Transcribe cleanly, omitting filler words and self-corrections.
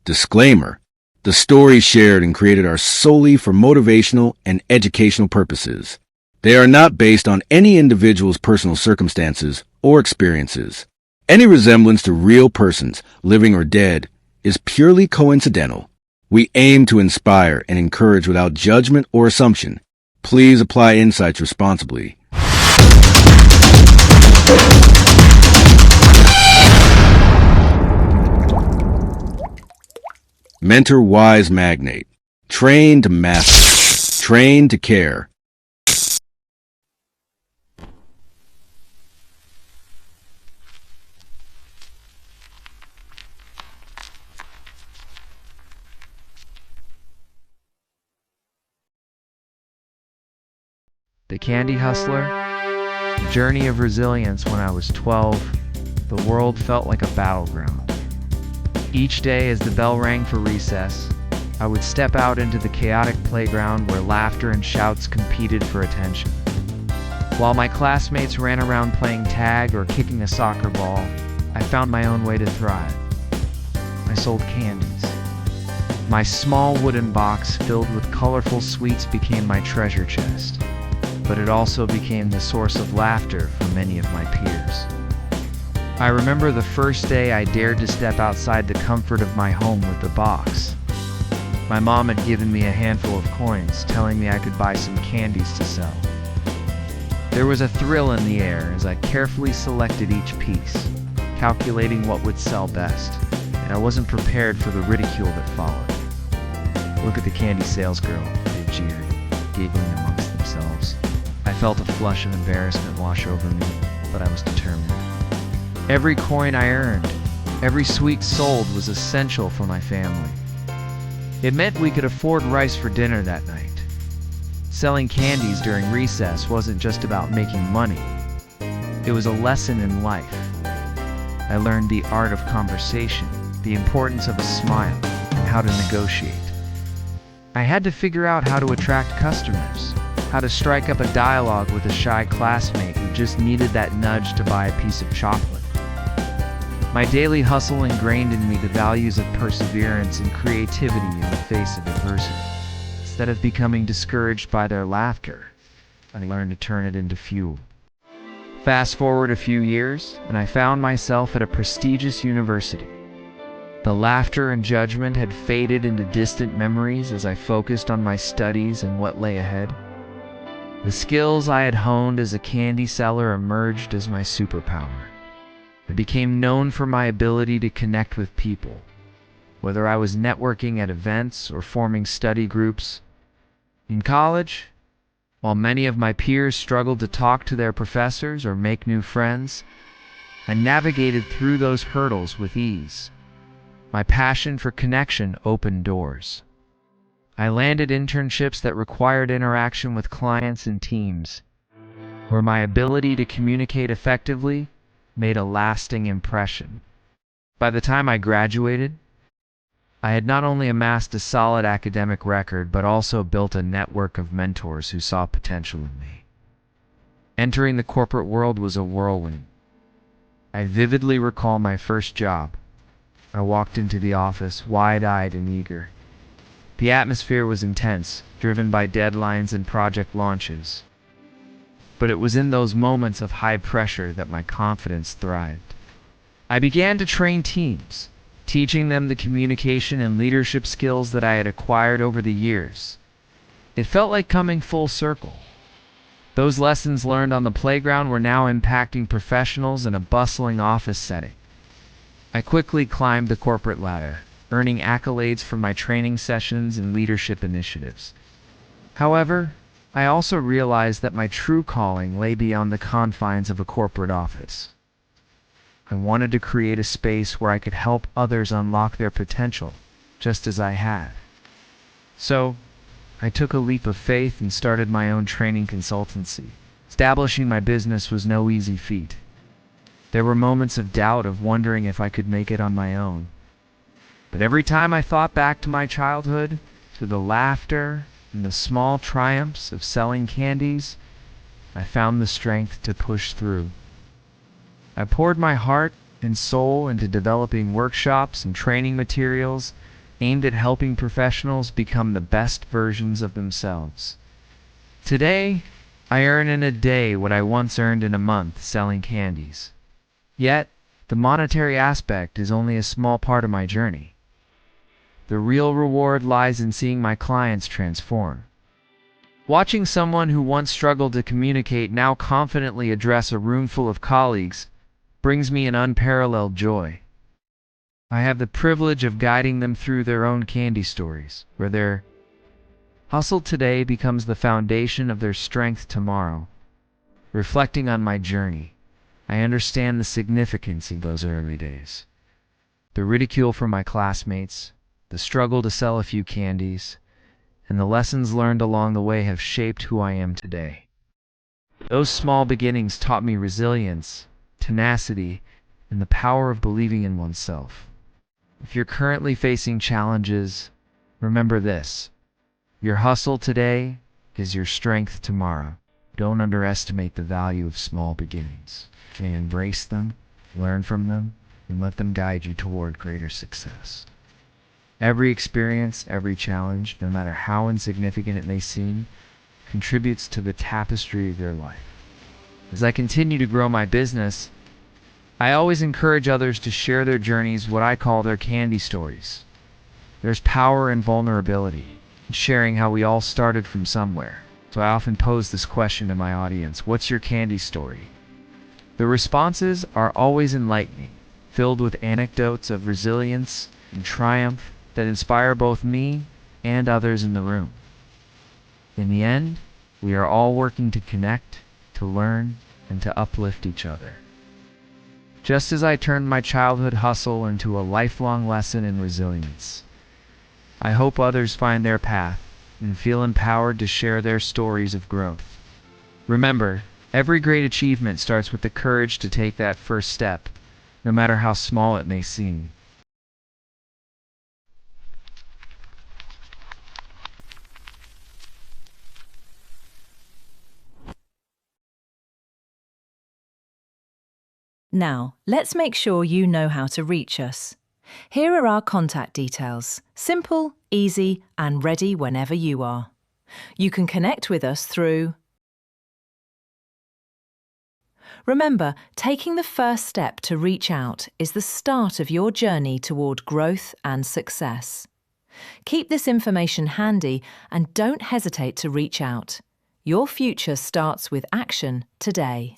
Disclaimer: the stories shared and created are solely for motivational and educational purposes. They are not based on any individual's personal circumstances or experiences. Any resemblance to real persons, living or dead, is purely coincidental. We aim to inspire and encourage without judgment or assumption. Please apply insights responsibly. Mentor wise magnate. Train to master. Train to care. The Candy Hustler, the journey of resilience. When I was 12, the world felt like a battleground. Each day as the bell rang for recess, I would step out into the chaotic playground where laughter and shouts competed for attention. While my classmates ran around playing tag or kicking a soccer ball, I found my own way to thrive. I sold candies. My small wooden box filled with colorful sweets became my treasure chest, but it also became the source of laughter for many of my peers. I remember the first day I dared to step outside the comfort of my home with the box. My mom had given me a handful of coins, telling me I could buy some candies to sell. There was a thrill in the air as I carefully selected each piece, calculating what would sell best, and I wasn't prepared for the ridicule that followed. "Look at the candy sales girl," they jeered, giggling amongst themselves. I felt a flush of embarrassment wash over me, but I was determined. Every coin I earned, every sweet sold was essential for my family. It meant we could afford rice for dinner that night. Selling candies during recess wasn't just about making money. It was a lesson in life. I learned the art of conversation, the importance of a smile, and how to negotiate. I had to figure out how to attract customers, how to strike up a dialogue with a shy classmate who just needed that nudge to buy a piece of chocolate. My daily hustle ingrained in me the values of perseverance and creativity in the face of adversity. Instead of becoming discouraged by their laughter, I learned to turn it into fuel. Fast forward a few years, and I found myself at a prestigious university. The laughter and judgment had faded into distant memories as I focused on my studies and what lay ahead. The skills I had honed as a candy seller emerged as my superpower. I became known for my ability to connect with people, whether I was networking at events or forming study groups. In college, while many of my peers struggled to talk to their professors or make new friends, I navigated through those hurdles with ease. My passion for connection opened doors. I landed internships that required interaction with clients and teams, where my ability to communicate effectively made a lasting impression. By the time I graduated, I had not only amassed a solid academic record, but also built a network of mentors who saw potential in me. Entering the corporate world was a whirlwind. I vividly recall my first job. I walked into the office, wide-eyed and eager. The atmosphere was intense, driven by deadlines and project launches. But it was in those moments of high pressure that my confidence thrived. I began to train teams, teaching them the communication and leadership skills that I had acquired over the years. It felt like coming full circle. Those lessons learned on the playground were now impacting professionals in a bustling office setting. I quickly climbed the corporate ladder, earning accolades for my training sessions and leadership initiatives. However, I also realized that my true calling lay beyond the confines of a corporate office. I wanted to create a space where I could help others unlock their potential, just as I had. So, I took a leap of faith and started my own training consultancy. Establishing my business was no easy feat. There were moments of doubt, of wondering if I could make it on my own. But every time I thought back to my childhood, to the laughter and the small triumphs of selling candies, I found the strength to push through. I poured my heart and soul into developing workshops and training materials aimed at helping professionals become the best versions of themselves. Today, I earn in a day what I once earned in a month selling candies. Yet, the monetary aspect is only a small part of my journey. The real reward lies in seeing my clients transform. Watching someone who once struggled to communicate now confidently address a room full of colleagues brings me an unparalleled joy. I have the privilege of guiding them through their own candy stories, where their hustle today becomes the foundation of their strength tomorrow. Reflecting on my journey, I understand the significance of those early days. The ridicule from my classmates, the struggle to sell a few candies, and the lessons learned along the way have shaped who I am today. Those small beginnings taught me resilience, tenacity, and the power of believing in oneself. If you're currently facing challenges, remember this: your hustle today is your strength tomorrow. Don't underestimate the value of small beginnings. Embrace them, learn from them, and let them guide you toward greater success. Every experience, every challenge, no matter how insignificant it may seem, contributes to the tapestry of your life. As I continue to grow my business, I always encourage others to share their journeys, what I call their candy stories. There's power in vulnerability, in sharing how we all started from somewhere. So I often pose this question to my audience: what's your candy story? The responses are always enlightening, filled with anecdotes of resilience and triumph that inspire both me and others in the room. In the end, we are all working to connect, to learn, and to uplift each other. Just as I turned my childhood hustle into a lifelong lesson in resilience, I hope others find their path and feel empowered to share their stories of growth. Remember, every great achievement starts with the courage to take that first step, no matter how small it may seem. Now, let's make sure you know how to reach us. Here are our contact details. Simple, easy, and ready whenever you are. You can connect with us through... Remember, taking the first step to reach out is the start of your journey toward growth and success. Keep this information handy and don't hesitate to reach out. Your future starts with action today.